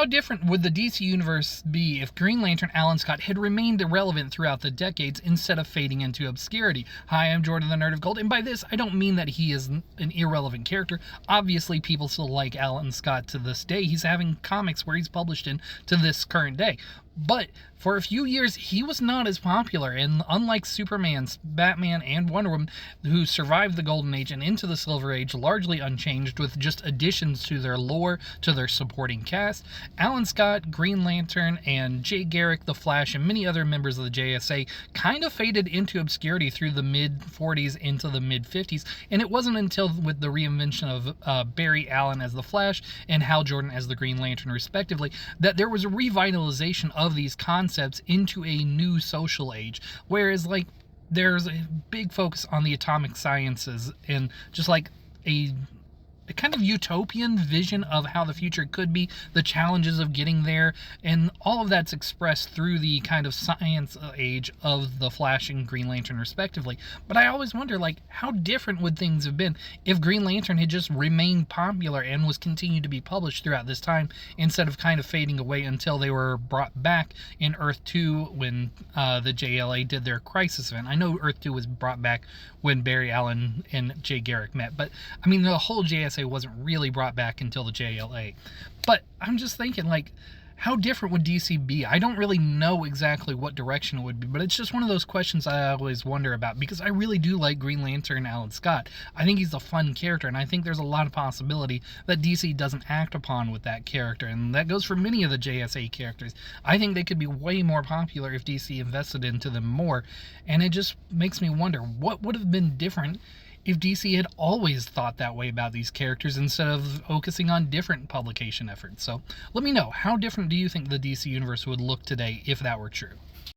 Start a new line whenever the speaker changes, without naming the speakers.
How different would the DC Universe be if Green Lantern Alan Scott had remained irrelevant throughout the decades instead of fading into obscurity? Hi, I'm Jordan the Nerd of Gold, and by this, I don't mean that he is an irrelevant character. Obviously, people still like Alan Scott to this day. He's having comics where he's published in to this current day. But for a few years, he was not as popular, and unlike Superman, Batman, and Wonder Woman, who survived the Golden Age and into the Silver Age largely unchanged with just additions to their lore, to their supporting cast, Alan Scott, Green Lantern, and Jay Garrick, The Flash, and many other members of the JSA kind of faded into obscurity through the mid-40s into the mid-50s, and it wasn't until with the reinvention of Barry Allen as The Flash and Hal Jordan as the Green Lantern, respectively, that there was a revitalization of these concepts into a new social age. Whereas, like, there's a big focus on the atomic sciences and just like a kind of utopian vision of how the future could be, the challenges of getting there, and all of that's expressed through the kind of science age of the Flash and Green Lantern respectively. But I always wonder, like, how different would things have been if Green Lantern had just remained popular and was continued to be published throughout this time instead of kind of fading away until they were brought back in Earth 2 when the JLA did their Crisis event. I know Earth 2 was brought back when Barry Allen and Jay Garrick met, but I mean, the whole JSA wasn't really brought back until the JLA. But I'm just thinking, like, how different would DC be? I don't really know exactly what direction it would be, but it's just one of those questions I always wonder about, because I really do like Green Lantern Alan Scott. I think he's a fun character, and I think there's a lot of possibility that DC doesn't act upon with that character, and that goes for many of the JSA characters. I think they could be way more popular if DC invested into them more, and it just makes me wonder, what would have been different if DC had always thought that way about these characters instead of focusing on different publication efforts. So let me know, how different do you think the DC Universe would look today if that were true?